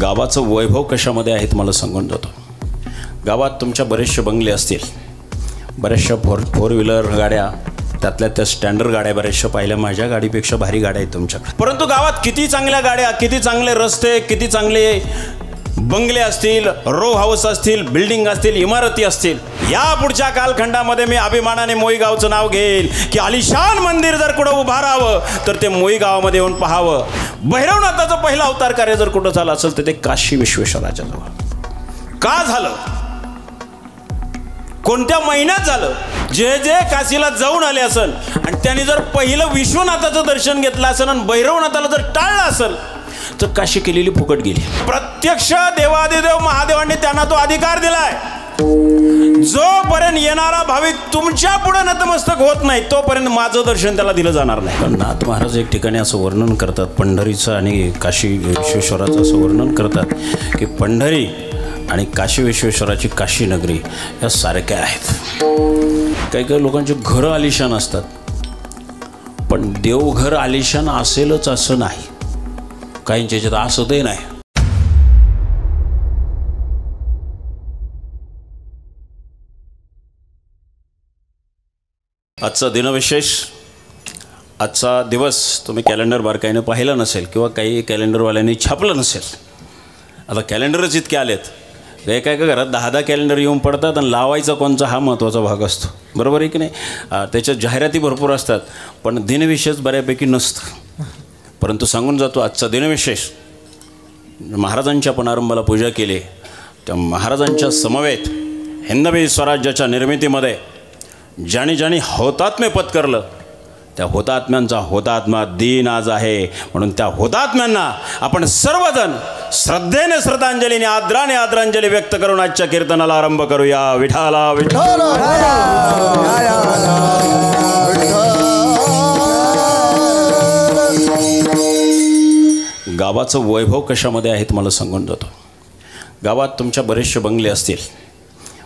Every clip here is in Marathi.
गावाचं वैभव कशामध्ये आहे मला सांगून जातो. गावात तुमच्या बरेचसे बंगले असतील, बऱ्याचशा फोर व्हीलर गाड्या, त्यातल्या त्या स्टँडर्ड गाड्या बऱ्याचशा पाहिल्या. माझ्या गाडीपेक्षा भारी गाड्या आहेत तुमच्याकडे. परंतु गावात किती चांगल्या गाड्या, किती चांगले रस्ते, किती चांगले बंगले असतील, रो हाऊस असतील, बिल्डिंग असतील, इमारती असतील, या पुढच्या कालखंडामध्ये मी अभिमानाने मोई गावचं नाव घेईल की आलिशान मंदिर जर कुठं उभारावं तर ते मोई गावामध्ये येऊन पाहावं. भैरवनाथाचं पहिलं अवतार कार्य जर कुठं झालं असेल तर ते काशी विश्वेश्वराच्या जवळ. का झालं, कोणत्या महिन्यात झालं? जे जे काशीला जाऊन आले असेल आणि त्यांनी जर पहिलं विश्वनाथाचं दर्शन घेतलं असेल आणि भैरवनाथाला जर टाळलं असेल तर काशी केलेली फुकट गेली. प्रत्यक्ष देवादिदेव महादेवांनी त्यांना तो अधिकार दिलाय. जोपर्यंत येणारा भाविक तुमच्या पुढे नतमस्तक होत नाही तोपर्यंत माझं दर्शन त्याला दिलं जाणार नाही. पण नाथ महाराज एक ठिकाणी असं वर्णन करतात, पंढरीचं आणि काशी विश्वेश्वराचं असं वर्णन करतात की पंढरी आणि काशी विश्वेश्वराची काशी नगरी या सारख्या आहेत. काही काही लोकांची घरं आलिशान असतात, पण देवघर आलिशान असेलच असं नाही. काहींच्या याच्यात असतही नाही. आजचा दिनविशेष, आजचा दिवस तुम्ही कॅलेंडर बारकाईनं पाहिलं नसेल किंवा काही कॅलेंडरवाल्यांनी छापलं नसेल. आता कॅलेंडरच इतके आलेत, एका एका घरात 10-10 कॅलेंडर येऊन पडतात आणि लावायचा कोणचा हा महत्त्वाचा भाग असतो. बरोबर आहे की नाही? त्याच्यात जाहिराती भरपूर असतात पण दिनविशेष बऱ्यापैकी नसतं. परंतु सांगून जातो आजचा दिनविशेष. महाराजांच्या पणारंभाला पूजा केली, त्या महाराजांच्या समवेत हिंदवी स्वराज्याच्या निर्मितीमध्ये ज्याने ज्याने हौतात्म्य पत्करलं त्या हुतात्म्यांचा हुतात्मा दिन आज आहे. म्हणून त्या हुतात्म्यांना आपण सर्वजण श्रद्धेने श्रद्धांजलीने आदराने आदरांजली व्यक्त करून आजच्या कीर्तनाला आरंभ करूया. विठाला विठ्ठल. गावाचं वैभव कशामध्ये आहे मला सांगून जातो. गावात तुमच्या बरेचसे बंगले असतील,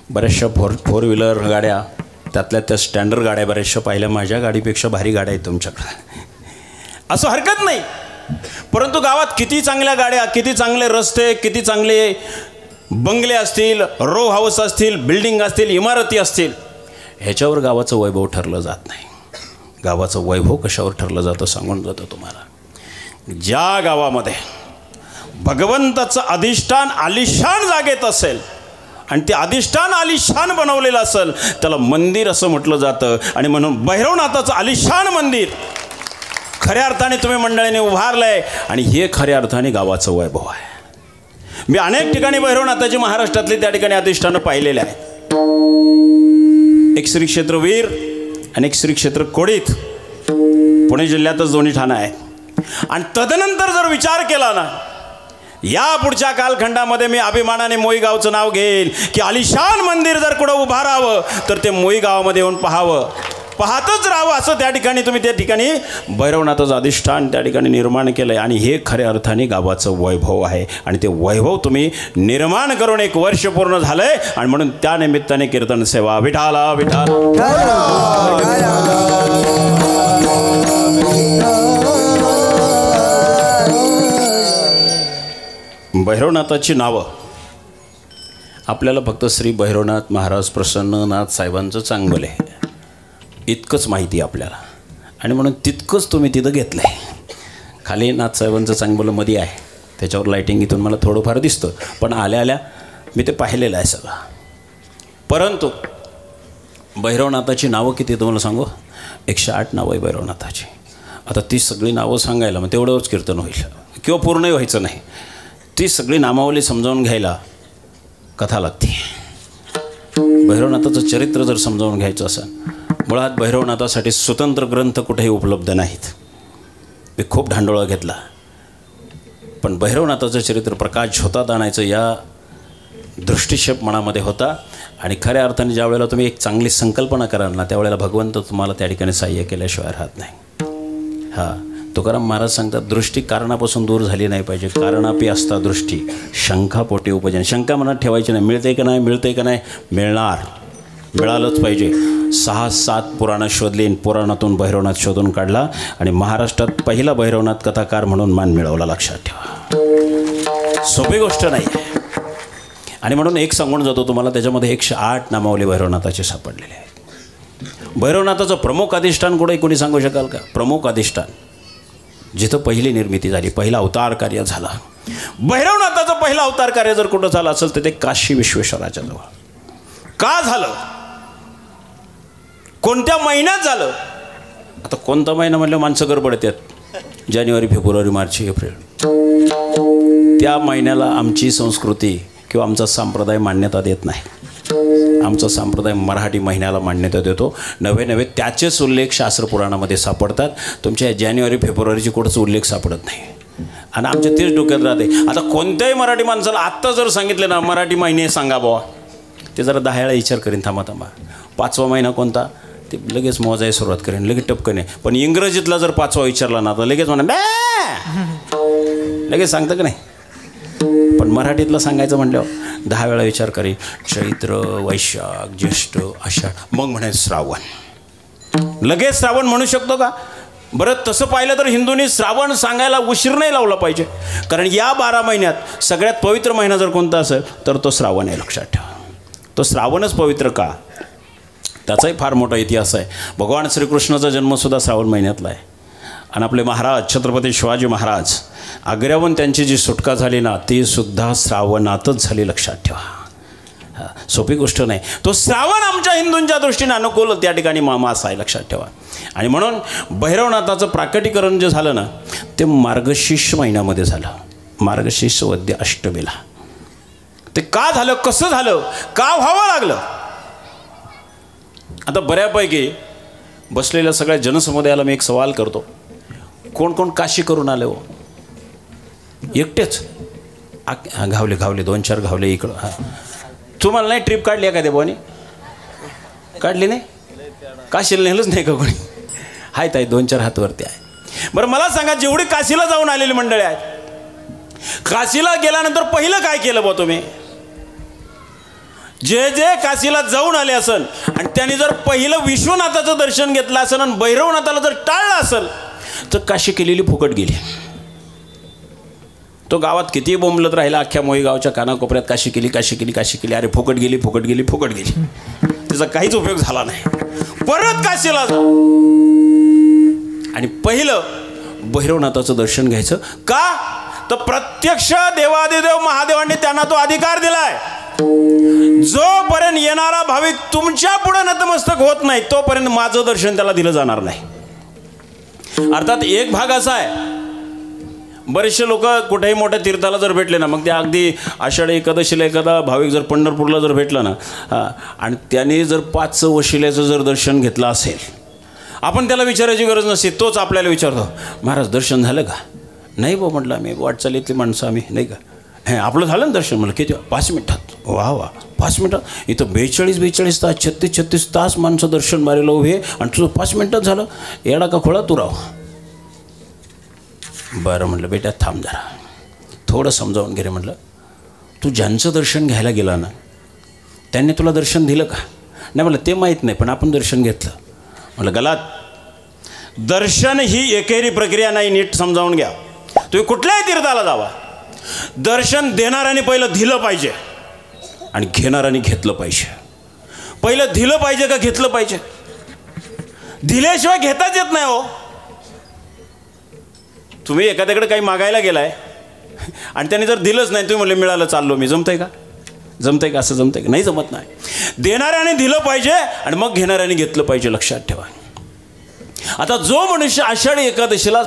बऱ्याचशा फोर व्हीलर गाड्या, त्यातल्या त्या स्टँडर्ड गाड्या बऱ्याचशा पाहिल्या. माझ्या गाडीपेक्षा भारी गाड्या आहेत तुमच्याकडे, असं हरकत नाही. परंतु गावात किती चांगल्या गाड्या, किती चांगले रस्ते, किती चांगले बंगले असतील, रो हाऊस असतील, बिल्डिंग असतील, इमारती असतील, ह्याच्यावर गावाचं वैभव ठरलं जात नाही. गावाचं वैभव कशावर ठरलं जातं सांगून जातो तुम्हाला. ज्या गावामध्ये भगवंताचं अधिष्ठान आलिशान जागेत असेल आणि ते अधिष्ठान आलिशान बनवलेलं असेल त्याला मंदिर असं म्हटलं जातं. आणि म्हणून भैरवनाथाचं आलिशान मंदिर खऱ्या अर्थाने तुम्ही मंडळीने उभारलंय आणि हे खऱ्या अर्थाने गावाचं वैभव आहे. मी अनेक ठिकाणी भैरवनाथाची महाराष्ट्रातली त्या ठिकाणी अधिष्ठानं पाहिलेले आहे. एक श्री क्षेत्र वीर आणि एक श्री क्षेत्र कोडीत, पुणे जिल्ह्यातच दोन्ही ठाणं आहेत. आणि तदनंतर जर विचार केला ना, या पुढच्या कालखंडामध्ये मी अभिमानाने मोई गावचं नाव घेईल की आलिशान मंदिर जर कुठं उभारावं तर ते मोई गावामध्ये येऊन पाहावं, पाहतच राहावं. असं त्या ठिकाणी तुम्ही त्या ठिकाणी भैरवनाथाचं अधिष्ठान त्या ठिकाणी निर्माण केलं आहे. आणि हे खऱ्या अर्थाने गावाचं वैभव आहे. आणि ते वैभव तुम्ही निर्माण करून 1 वर्ष पूर्ण झालं आहे. आणि म्हणून त्या निमित्ताने कीर्तन सेवा विठाला विठाल. भैरवनाथाची नावं आपल्याला फक्त श्री भैरवनाथ महाराज प्रसन्ननाथ साहेबांचं चांगलं आहे इतकंच माहिती आपल्याला. आणि म्हणून तितकंच तुम्ही तिथं घेतलं आहे. खाली नाथसाहेबांचं चांगलं मध्ये आहे, त्याच्यावर लाईटिंग इथून मला थोडंफार दिसतं, पण आल्या आल्या मी ते पाहिलेलं आहे सगळं. परंतु भैरवनाथाची नावं किती तुम्हाला सांगू? 108 नावं आहे भैरवनाथाची. आता ती सगळी नावं सांगायला मग तेवढंच कीर्तन होईल किंवा पूर्णही व्हायचं नाही. ती सगळी नामावली समजावून घ्यायला कथा लागते. भैरवनाथाचं चरित्र जर समजावून घ्यायचं असेल, मुळात भैरवनाथासाठी स्वतंत्र ग्रंथ कुठेही उपलब्ध नाहीत. मी खूप ढांडोळा घेतला, पण भैरवनाथाचं चरित्र प्रकाश झोतात आणायचं या दृष्टिक्षेप मनामध्ये होता. आणि खऱ्या अर्थाने ज्या वेळेला तुम्ही एक चांगली संकल्पना कराल ना त्यावेळेला भगवंत तुम्हाला त्या ठिकाणी सहाय्य केल्याशिवाय राहत नाही. हां, तुकाराम महाराज सांगतात, दृष्टी कारणापासून दूर झाली नाही पाहिजे. कारणापी असता दृष्टी शंका पोटी उपजन. शंका मनात ठेवायची नाही. मिळते का नाही, मिळते का नाही, मिळणार, मिळालंच पाहिजे. 6-7 पुराणं शोधली, पुराणातून भैरवनाथ शोधून काढला आणि महाराष्ट्रात पहिला भैरवनाथ कथाकार म्हणून मान मिळवला. लक्षात ठेवा. सोपी गोष्ट नाही आहे. आणि म्हणून एक सांगून जातो तुम्हाला, त्याच्यामध्ये 108 नामावली भैरवनाथाचे सापडलेले आहेत. भैरवनाथाचं प्रमुख अधिष्ठान कुठे कोणी सांगू शकाल का? प्रमुख अधिष्ठान जिथं पहिली निर्मिती झाली, पहिला अवतार कार्य झाला, भैरवनाथाचं पहिलं अवतार कार्य जर कुठं झालं असेल तर ते काशी विश्वेश्वराच्या जवळ. का झालं? कोणत्या महिन्यात झालं? आता कोणता महिना म्हणलं माणसं गडबडतात. जानेवारी, फेब्रुवारी, मार्च, एप्रिल. त्या महिन्याला आमची संस्कृती किंवा आमचा संप्रदाय मान्यता देत नाही. आमचा संप्रदाय मराठी महिन्याला मान्यता देतो. नवे त्याचेच उल्लेख शास्त्रपुराणामध्ये सापडतात. तुमच्या जानेवारी फेब्रुवारीची कुठंच उल्लेख सापडत नाही. आणि आमच्या तेच डोक्यात राहते. आता कोणत्याही मराठी माणसाला आत्ता जर सांगितलं ना मराठी महिने सांगा बुवा, ते जरा 10 वेळा विचार करीन. थांबा 5वा महिना कोणता ते लगेच मोजायला सुरुवात करेन, लगेच टपकने. पण इंग्रजीतला जर 5वा विचारला ना तर लगेच म्हणा लगेच सांगतं का नाही. पण मराठीतलं सांगायचं म्हटल्यावर 10 वेळा विचार करी. चैत्र, वैशाख, ज्येष्ठ, आषाढ, मग म्हणायचं श्रावण. लगेच श्रावण म्हणू शकतो का? बरं तसं पाहिलं तर हिंदूंनी श्रावण सांगायला उशीर नाही लावला पाहिजे. कारण या 12 महिन्यात सगळ्यात पवित्र महिना जर कोणता असेल तर तो श्रावण आहे. लक्षात ठेवा. तो श्रावणच पवित्र का? त्याचाही फार मोठा इतिहास आहे. भगवान श्रीकृष्णाचा जन्मसुद्धा श्रावण महिन्यातला आहे. आणि आपले महाराज छत्रपती शिवाजी महाराज आग्र्याहून त्यांची जी सुटका झाली ना ती सुद्धा श्रावणातच झाली. लक्षात ठेवा. सोपी गोष्ट नाही. तो श्रावण आमच्या हिंदूंच्या दृष्टीने अनुकूल त्या ठिकाणी मास आहे. लक्षात ठेवा. आणि म्हणून भैरवनाथाचं प्राकटीकरण जे झालं ना ते मार्गशीर्ष महिन्यामध्ये झालं. मार्गशीर्ष वद्य अष्टमीला. ते का झालं, कसं झालं, का व्हावं लागलं? आता बऱ्यापैकी बसलेल्या सगळ्या जनसमुदायाला मी एक सवाल करतो. कोण कोण काशी करून आले हो? एकटेच? घावले 2-4 घावले इकडं. हां, तुम्हाला नाही ट्रिप काढली आहे का देवानी? काढली नाही? काशीला नेलंच नाही का कोणी? आहेत 2-4 हातवरती आहे. बरं मला सांगा, जेवढी काशीला जाऊन आलेली मंडळी आहेत, काशीला गेल्यानंतर पहिलं काय केलं बा तुम्ही? जे काशीला जाऊन आले असेल आणि त्यांनी जर पहिलं विश्वनाथाचं दर्शन घेतलं असेल आणि भैरवनाथाला जर टाळलं असेल तर काशी केलेली फुकट गेली. तो गावात कितीही बोंबलत राहिला, अख्ख्या मोहीगावच्या कानाकोपऱ्यात काशी केली, काशी केली, काशी केली. अरे फुकट गेली, फुकट गेली, फुकट गेली. त्याचा काहीच उपयोग झाला नाही. परत काशीला जा आणि पहिलं भैरवनाथाचं दर्शन घ्यायचं. का? तर प्रत्यक्ष देवादिदेव महादेवांनी त्यांना तो अधिकार दिलाय. जोपर्यंत येणारा भाविक तुमच्या पुढे नतमस्तक होत नाही तोपर्यंत माझं दर्शन त्याला दिलं जाणार नाही. अर्थात एक भाग असा आहे, बरेचसे लोक कुठेही मोठ्या तीर्थाला जर भेटले ना, मग ते अगदी आषाढी एकादशीला एखादा भाविक जर पंढरपूरला जर भेटला ना आणि त्याने जर 5 वशिल्याचं जर दर्शन घेतलं असेल, आपण त्याला विचारायची गरज नसते. तोच आपल्याला विचारतो, महाराज दर्शन झालं का? नाही बा म्हटलं, आम्ही वाटचालीतली माणसं आम्ही, नाही का? हे आपलं झालं ना दर्शन? म्हणलं किती? 5 मिनिटात. वा 5 मिनिटात? इथं 42 तास 36 तास माणसं दर्शन मारायला उभे आणि तुझं 5 मिनिटात झालं? येडा का खोळा तू राव. बरं म्हटलं, बेटा थांब जरा, थोडं समजावून घे रे. म्हटलं तू ज्यांचं दर्शन घ्यायला गेला ना त्यांनी तुला दर्शन दिलं का? नाही म्हटलं ते माहीत नाही, पण आपण दर्शन घेतलं. म्हटलं गलात. दर्शन ही एकेरी प्रक्रिया नाही, नीट समजावून घ्या. तुम्ही कुठल्याही तीर्थाला जावा, दर्शन देणाऱ्याने पहिलं दिलं पाहिजे आणि घेणाऱ्याने घेतलं पाहिजे. पहिलं दिलं पाहिजे का घेतलं पाहिजे? दिल्याशिवाय घेताच येत नाही हो. तुम्ही एखाद्याकडे काही मागायला गेलाय आणि त्याने जर दिलंच नाही, तुम्ही म्हणले मिळालं चाललो मी, जमतंय का? जमतंय का? असं जमतंय का? नाही जमत नाही. देणाऱ्याने दिलं पाहिजे आणि मग घेणाऱ्याने घेतलं पाहिजे. लक्षात ठेवा. आता जो मनुष्य आषाढी एकादशीला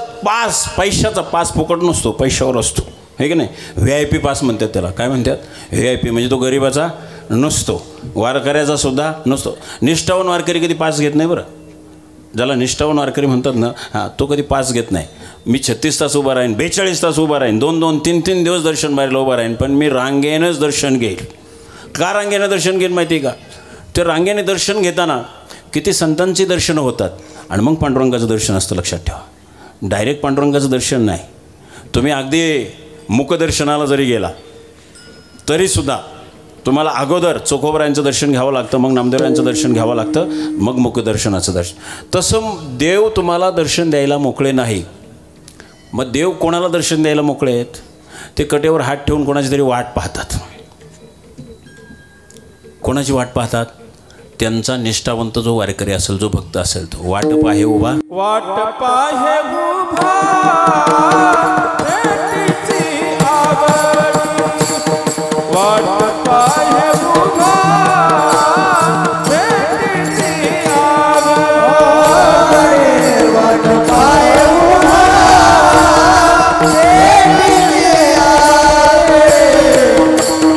पैशाचा पास फुकट नसतो, पैशावर असतो, हे की नाही? VIP पास म्हणतात त्याला. काय म्हणतात? VIP म्हणजे तो गरिबाचा नसतो, वारकऱ्याचा सुद्धा नसतो. निष्ठावान वारकरी कधी पास घेत नाही. बरं, ज्याला निष्ठावान वारकरी म्हणतात ना, हां, तो कधी पास घेत नाही. मी 36 तास उभा राहीन, 42 तास उभा राहीन, 2-2, 3-3 दिवस दर्शन मारायला उभा राहीन, पण मी रांगेनंच दर्शन घेईल. का रांगेनं दर्शन घेईन माहिती आहे का? ते रांगेने दर्शन घेताना किती संतांची दर्शनं होतात आणि मग पांडुरंगाचं दर्शन असतं. लक्षात ठेवा. डायरेक्ट पांडुरंगाचं दर्शन नाही. तुम्ही अगदी मुखदर्शनाला जरी गेला तरीसुद्धा तुम्हाला अगोदर चोखोबरायांचं दर्शन घ्यावं लागतं, मग नामदेवांचं दर्शन घ्यावं लागतं, मग मुखदर्शनाचं दर्शन. तसं देव तुम्हाला दर्शन द्यायला मोकळे नाही. मग देव कोणाला दर्शन द्यायला मोकळे आहेत? ते कटेवर हात ठेवून कोणाची तरी वाट पाहतात. कोणाची वाट पाहतात? त्यांचा निष्ठावंत जो वारकरी असेल, जो भक्त असेल, तो वाट पाहे उभा, वाट पाहे उभा, भेटीची आवड, वाट पाहे उभा, भेटीची आवड, वाट पाहे उभा, भेटीची आवड,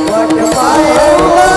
वाट पाहे उभा.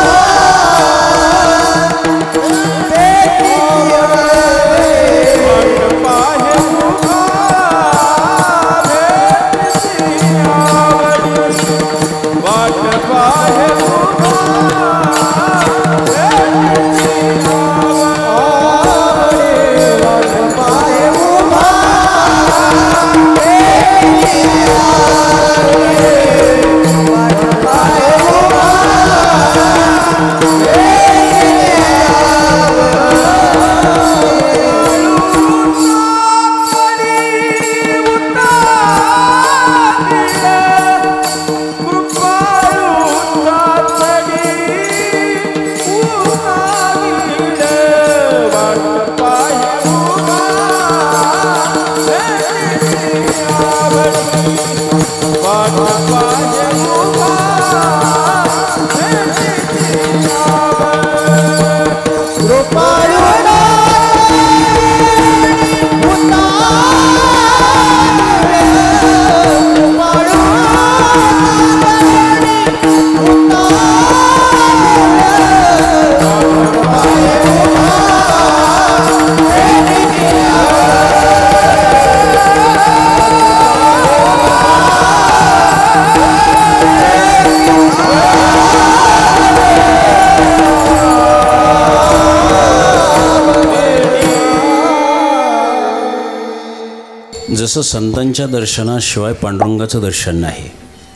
जसं संतांच्या दर्शनाशिवाय पांडुरंगाचं दर्शन नाही,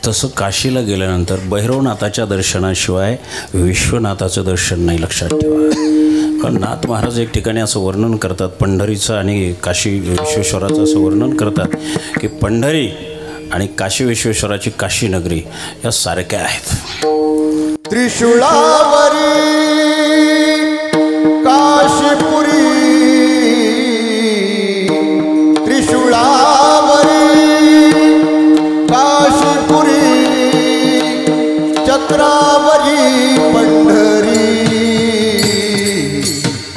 तसं काशीला गेल्यानंतर भैरवनाथाच्या दर्शनाशिवाय विश्वनाथाचं दर्शन नाही. लक्षात ठेवा. कारण नाथ महाराज एक ठिकाणी असं वर्णन करतात, पंढरीचं आणि काशी विश्वेश्वराचं असं वर्णन करतात की पंढरी आणि काशी विश्वेश्वराची काशी नगरी या सारख्या आहेत. त्रिशूळावरी काशीपुरी, त्रिशूळावरी काशीपुरी, चक्रावरी पंढरी,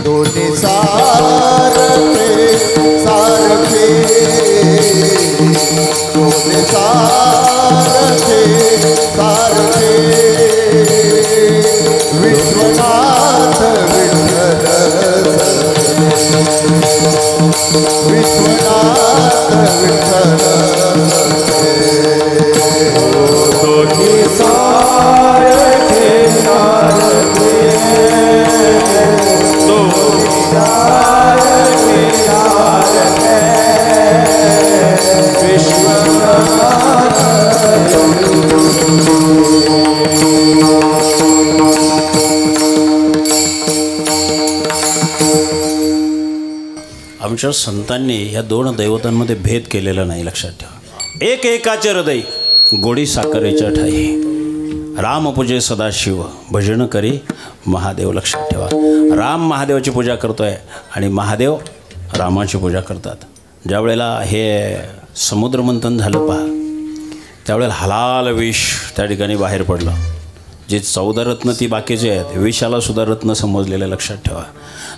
दोन्ही सारखे सारखे, दोन्ही सारखे सारखे, विश्वनाथ विठ्ठल, विश्वनाथ विठ्ठल, दोन्ही सारखे सारखे, दोन्ही सारखे सारखे, विश्वनाथ. आमच्या संतांनी ह्या दोन दैवतांमध्ये भेद केलेला नाही. लक्षात ठेवा. एक एकाचे हृदय गोडी साखरेच्या ठाई, रामपूजे सदाशिव, भजन करी महादेव. लक्षात ठेवा. राम महादेवाची पूजा करतोय आणि महादेव रामाची पूजा करतात. ज्या वेळेला हे समुद्रमंथन झालं पहा, त्यावेळेला हलाल विष त्या ठिकाणी बाहेर पडलं. जे 14 रत्न ती बाकीचे आहेत, विषाला सुद्धा रत्न समजलेलं. लक्षात ठेवा.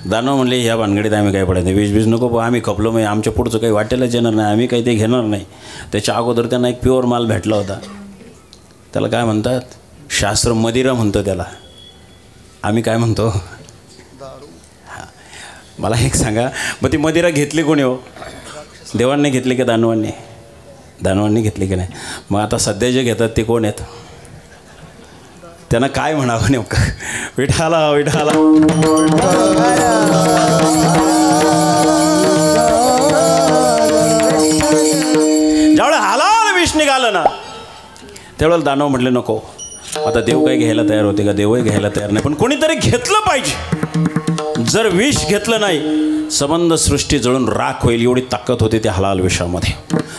दानव म्हणले ह्या भानगडीत आम्ही काय पडायचं, विष नको, आम्ही खपलो, मग आमच्या पुढचं काही वाटेलच येणार नाही, आम्ही काही ते घेणार नाही. त्याच्या अगोदर त्यांना एक प्युअर माल भेटला होता, त्याला काय म्हणतात, शास्त्र मदिरा म्हणतं त्याला, आम्ही काय म्हणतो. हां, मला एक सांगा, मग ती मदिरा घेतली कोणी हो? देवांनी घेतली की दानवांनी? दानवांनी घेतली की नाही? मग आता सध्या जे घेतात ते कोण आहेत? त्यांना काय म्हणावं नेमकं? विठाला विठाला. ज्यावेळेला हलाल विष निघालं ना, त्यावेळेला दानव म्हटले नको, आता देव काही घ्यायला तयार होते का? देवही घ्यायला तयार नाही, पण कोणीतरी घेतलं पाहिजे. जर विष घेतलं नाही, संबंध सृष्टी जळून राख होईल, एवढी ताकद होती त्या हलाल विषामध्ये.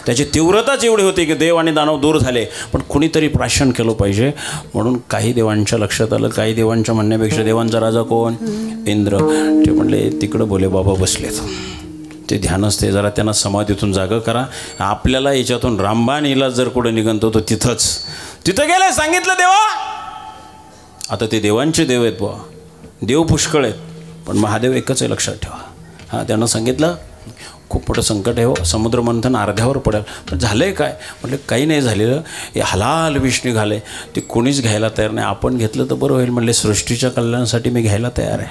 त्याची तीव्रताच एवढी होती की देव आणि दानव दूर झाले, पण कुणीतरी प्राशन केलं पाहिजे. म्हणून काही देवांच्या लक्षात आलं, काही देवांच्या म्हणण्यापेक्षा देवांचा राजा कोण? इंद्र. ते म्हणले तिकडं भोले बाबा बसलेत, ते ध्यानच ते जरा त्यांना समाधीतून जागं करा. आपल्याला याच्यातून रामबाण इलाज जर कुठं निघतो तो तिथं गेले. सांगितलं देवा, आता ते देवांचे देव आहेत बुवा, देव पुष्कळ आहेत पण महादेव एकच आहे लक्षात ठेवा. हां, त्यांना सांगितलं खूप मोठं संकट आहे हो, समुद्र मंथन अर्ध्यावर पडेल. पण झालं आहे काय? म्हटलं काही नाही झालेलं, हे हलाल विष निघाले, ते कोणीच घ्यायला तयार नाही, आपण घेतलं तर बरं होईल. म्हणले सृष्टीच्या कल्याणासाठी मी घ्यायला तयार आहे.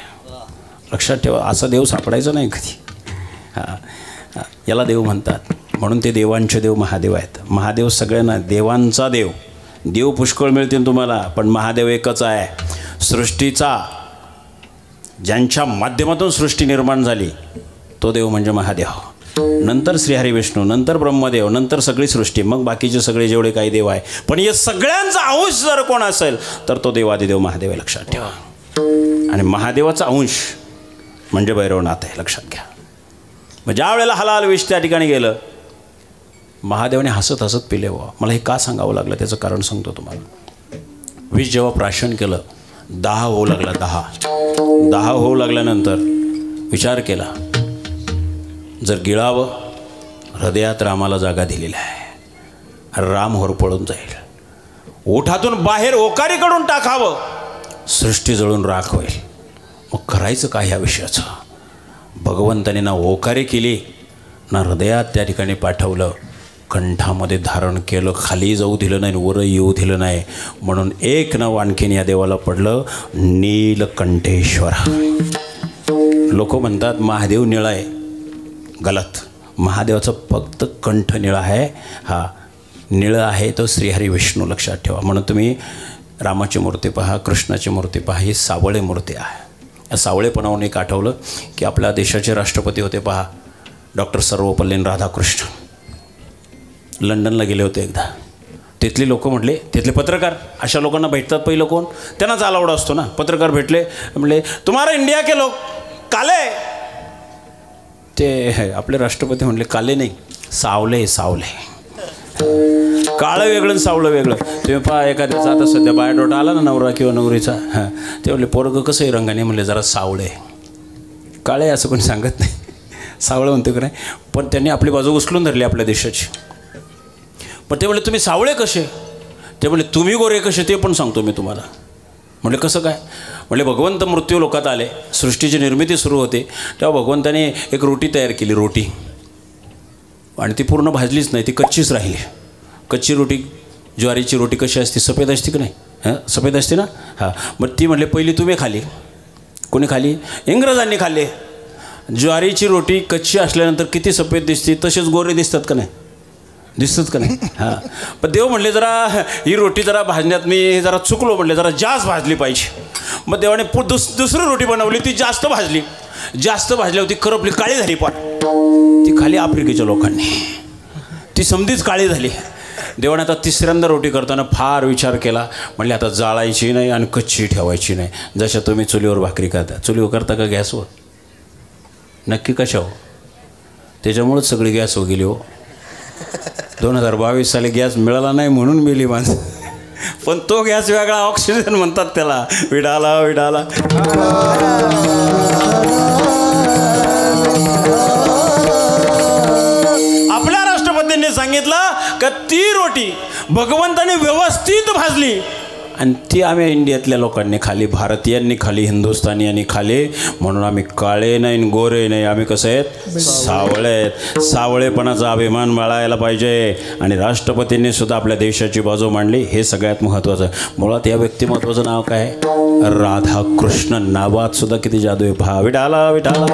लक्षात ठेवा, असा देव सापडायचा नाही कधी. हां, याला देव म्हणतात. म्हणून ते देवांचे देव महादेव आहेत. महादेव सगळ्यांना देवांचा देव, देव पुष्कळ मिळतील तुम्हाला, पण महादेव एकच आहे. सृष्टीचा, ज्यांच्या माध्यमातून सृष्टी निर्माण झाली तो देव म्हणजे महादेव. नंतर श्रीहरी विष्णू, नंतर ब्रह्मदेव, नंतर सगळी सृष्टी, मग बाकीचे सगळे जेवढे काही देव आहे. पण या सगळ्यांचा अंश जर कोण असेल तर तो देवादिदेव महादेव आहे, लक्षात ठेवा. आणि महादेवाचा अंश म्हणजे भैरवनाथ आहे, लक्षात घ्या. मग ज्या वेळेला हलाल विष त्या ठिकाणी गेलं, महादेवाने हसत हसत पिले. मला हे का सांगावं लागलं त्याचं कारण सांगतो तुम्हाला. विष जेव्हा प्राशन केलं, 10 होऊ लागला. 10 होऊ लागल्यानंतर विचार केला, जर गिळावं, हृदयात रामाला जागा दिलेली आहे, राम होरपळून जाईल. ओठातून बाहेर ओकारीकडून टाकावं, सृष्टी जळून राख होईल. मग करायचं काय ह्या विषयाचं? भगवंताने ना ओकारी केली ना हृदयात त्या ठिकाणी पाठवलं, कंठामध्ये धारण केलं, खाली जाऊ दिलं नाही, वर येऊ दिलं नाही. म्हणून एक नाव आणखीन या देवाला पडलं, नीलकंठेश्वर. लोक म्हणतात महादेव निळा आहे, गलत. महादेवाचं फक्त कंठ निळा आहे. हा निळा आहे तो श्रीहरी विष्णू, लक्षात ठेवा. म्हणून तुम्ही रामाची मूर्ती पहा, कृष्णाची मूर्ती पहा, ही सावळे मूर्ती आहे. या सावळेपणावरून एक आठवलं की आपल्या देशाचे राष्ट्रपती होते पहा, डॉक्टर सर्वपल्ली राधाकृष्ण. लंडनला गेले होते एकदा. तिथली लोक म्हटले, तिथले पत्रकार, अशा लोकांना भेटतात पहिलं कोण? त्यांनाच अलाउड असतो ना. पत्रकार भेटले, म्हणले तुम्हारा इंडिया के लोक काले. ते आपले राष्ट्रपती म्हणले काले नाही, सावले. काळं वेगळं सावळं वेगळं. तुम्ही पहा एखाद्याचा आता सध्या बायोडोटा आला ना नवरा किंवा नवरीचा, हां, ते म्हणले पोरगं कसं आहे रंगाने? म्हणले जरा सावळे. काळे असं कोणी सांगत नाही, सावळं म्हणतो की नाही. पण त्यांनी आपली बाजू उचलून धरली आपल्या देशाची. पण ते म्हणले तुम्ही सावळे कसे? ते म्हणले तुम्ही गोरे कसे ते पण सांगतो मी तुम्हाला. म्हणले कसं काय? म्हणले भगवंत मृत्यू लोकात आले, सृष्टीची निर्मिती सुरू होते, तेव्हा भगवंताने एक रोटी तयार केली, रोटी. आणि ती पूर्ण भाजलीच नाही, ती कच्चीच राहिली. कच्ची रोटी, ज्वारीची रोटी कशी असते? सफेद असते की नाही? हां, सफेद असते ना. हां, मग ती म्हणले पहिली तुम्ही खाली. कोणी खाली? इंग्रजांनी खाल्ली. ज्वारीची रोटी कच्ची असल्यानंतर किती सफेद दिसते, तसेच गोरे दिसतात का नाही? दिसतात का नाही? हां. पण देव म्हणले जरा ही रोटी जरा भाजण्यात मी जरा चुकलो, म्हणले जरा जास्त भाजली पाहिजे. मग देवाने दुसरी रोटी बनवली, ती जास्त भाजली. जास्त भाजली होती, करपली, काळी झाली. पण ती खाली आफ्रिकेच्या लोकांनी, ती समधीच काळी झाली. देवाने आता तिसऱ्यांदा रोटी करताना फार विचार केला. म्हणले आता जाळायची नाही आणि कच्ची ठेवायची नाही. जशा तुम्ही चुलीवर भाकरी करता, चुलीवर करता का गॅसवर? नक्की कशा हो? त्याच्यामुळेच सगळी गॅस हो गेली हो. 2022 साली गॅस मिळाला नाही म्हणून मेली माणसं. पण तो गॅस वेगळा, ऑक्सिजन म्हणतात त्याला. विडाला विडाला. आपल्या राष्ट्रपतींनी सांगितलं का ती रोटी भगवंताने व्यवस्थित भाजली आणि ती आम्ही इंडियातल्या लोकांनी खाली, भारतीयांनी खाली, हिंदुस्थानियांनी खाली. म्हणून आम्ही काळे नाही गोरे नाही, आम्ही कसं आहेत? सावळे आहेत. सावळेपणाचा अभिमान बाळगायला पाहिजे. आणि राष्ट्रपतींनी सुद्धा आपल्या देशाची बाजू मांडली, हे सगळ्यात महत्त्वाचं. मुळात या व्यक्तिमत्वाचं नाव काय? राधाकृष्ण. नावात सुद्धा किती जादू आहे पहा. विठाला विठाला.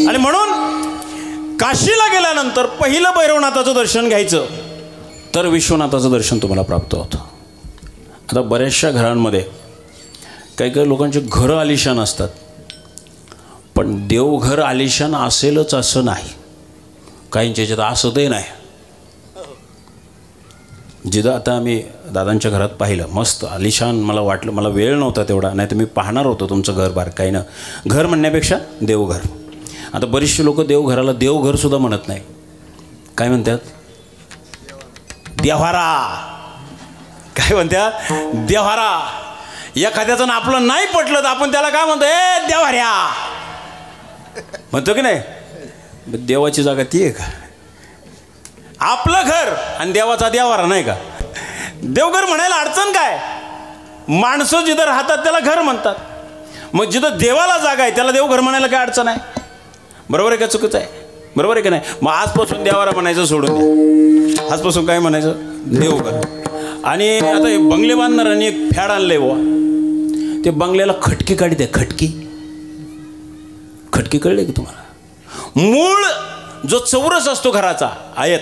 आणि म्हणून काशीला गेल्यानंतर पहिलं भैरवनाथाचं दर्शन घ्यायचं तर विश्वनाथाचं दर्शन तुम्हाला प्राप्त होतं. आता बऱ्याचशा घरांमध्ये काही काही लोकांचे घरं आलिशान असतात, पण देवघर आलिशान असेलच असं नाही. काहींच्या याच्यात असतही नाही. जिथं आता आम्ही दादांच्या घरात पाहिलं, मस्त आलिशान मला वाटलं, मला वेळ नव्हता तेवढा, नाही तर मी पाहणार होतो तुमचं घर बारकाईनं. घर म्हणण्यापेक्षा देवघर. आता बरीचशी लोक देवघराला देवघरसुद्धा म्हणत नाही, काय म्हणतात? देव्हारा. काय म्हणतात? देव्हारा. एखाद्याचं आपलं नाही पटलं तर आपण त्याला काय म्हणतो? ए देव्हाऱ्या म्हणतो की नाही? देवाची जागा ती आहे का? आपलं घर आणि देवाचा देव्हारा नाही का? देवघर म्हणायला अडचण काय? माणसं जिथं राहतात त्याला घर म्हणतात. मग जिथं देवाला जागा आहे त्याला देवघर म्हणायला काय अडचण आहे? बरोबर आहे का चुकीचं आहे? बरोबर आहे की नाही? मग आजपासून देवारा म्हणायचं सोडून द्या. आजपासून काय म्हणायचं? देवघर. आणि आता हे बंगले बांधणाऱ्यांनी एक फॅड आणलंय बुवा, ते बंगल्याला खटकी काढी द्या. खटकी. खटकी कळले की तुम्हाला? मूळ जो चौरस असतो घराचा आयत,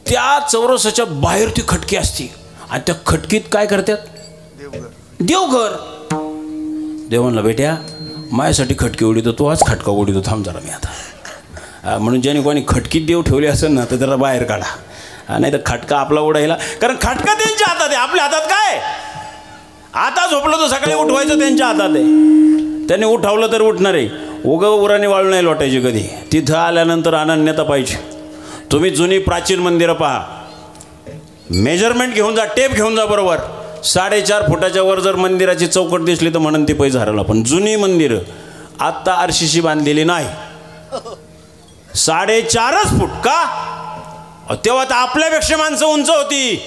त्या चौरसाच्या बाहेर ती खटकी असते आणि त्या खटकीत काय करतात? देवघर. देव म्हणला बेट्या माझ्यासाठी खटकी उडीतो, तो आज खटका उडीतो, थांब जरा मी आता. म्हणून ज्याने कोणी खटकीत देव ठेवले असेल ना तर त्याला बाहेर काढा, नाही तर खटका आपला उडायला. कारण खटका त्यांच्या हातात आहे, आपल्या हातात काय? आता झोपलं तर सकाळी उठवायचं त्यांच्या हातात आहे. त्यांनी उठवलं तर उठणार आहे. उराने वाळू नाही लोटायची कधी. तिथं आल्यानंतर अनन्यता पाहिजे. तुम्ही जुनी प्राचीन मंदिरं पहा, मेजरमेंट घेऊन जा, टेप घेऊन जा बरोबर. 4.5 फुटाच्या वर जर मंदिराची चौकट दिसली तर म्हणून ती पैसे हरवला. पण जुनी मंदिरं आत्ता आरशीशी बांधलेली नाही, 4.5 फूट का? तेव्हा तर आपल्यापेक्षा माणसं उंच होती.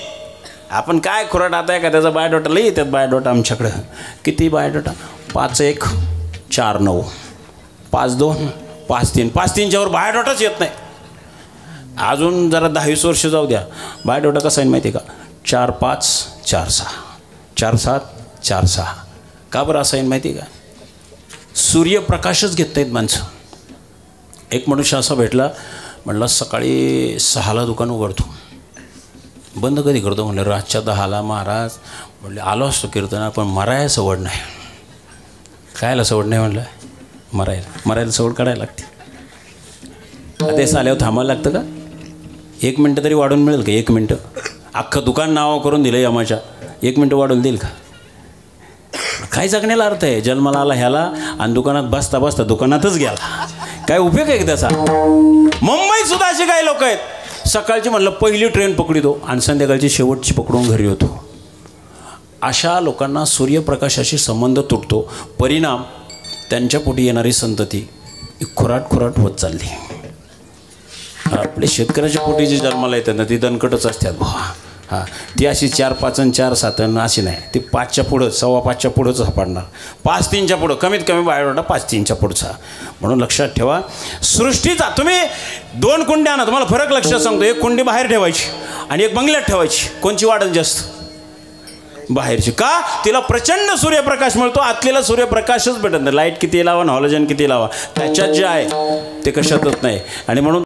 आपण काय खुराट आता आहे का त्याचा बायोडोटा लई येतात. बायोडोटा आमच्याकडं किती बायोडोटा? 5-1 4-9 5-2 5-3 5-3च्या वर बायोडोटाच येत नाही. अजून जरा 10-20 वर्ष जाऊ द्या, बायोडोटा कसा आहे माहिती आहे का? 4-5 4-6 4-7 4-6. का बरं असं आहे माहिती आहे का? सूर्यप्रकाशच घेत नाहीत माणसं. एक मनुष्य असा भेटला, म्हणला सकाळी 6ला दुकान उघडतो, बंद कधी करतो? म्हणलं रातच्या 10ला. महाराज म्हणले आलो असतो कीर्तना, पण मरायला सवड नाही. खायला सवड नाही म्हणलं? मरायला सवड काढायला लागते. ते साल्यावर थांबायला लागतं का? 1 मिनटं तरी वाढून मिळेल का? 1 मिनटं. अख्खं दुकान नाव करून दिलं यमाच्या, 1 मिनटं वाढून देईल का? काय जगण्याला अर्थ आहे? जन्माला आला ह्याला आणि दुकानात बसता बसता दुकानातच गेला, काय उपयोग आहे त्याचा? मुंबईत सुद्धा असे काही लोक आहेत, सकाळची म्हणलं पहिली ट्रेन पकडितो आणि संध्याकाळची शेवटची पकडून घरी होतो. अशा लोकांना सूर्यप्रकाशाशी संबंध तुटतो. परिणाम त्यांच्या पोटी येणारी संतती खुराट होत चालली. आपले शेतकऱ्याच्या पोटी जी जन्माला येतात ना ती दणकटच असतात भावा. हां, ती अशी 4-5 आणि 4-7 अशी नाही, ती 5च्या पुढं 5:15च्या पुढंच सापडणार. 5-3च्या पुढं कमीत कमी बायोडोटा 5-3च्या पुढचा. म्हणून लक्षात ठेवा, सृष्टीचा तुम्ही 2 कुंड्या आणा, तुम्हाला फरक लक्षात सांगतो. एक कुंडी बाहेर ठेवायची आणि एक बंगल्यात ठेवायची. कोणची वाढत जास्त? बाहेरची. का? तिला प्रचंड सूर्यप्रकाश मिळतो, आतलेला सूर्यप्रकाशच भेटत नाही. लाईट किती लावा, हॉलोजन किती लावा, त्याच्यात जे आहे ते कशातच नाही. आणि म्हणून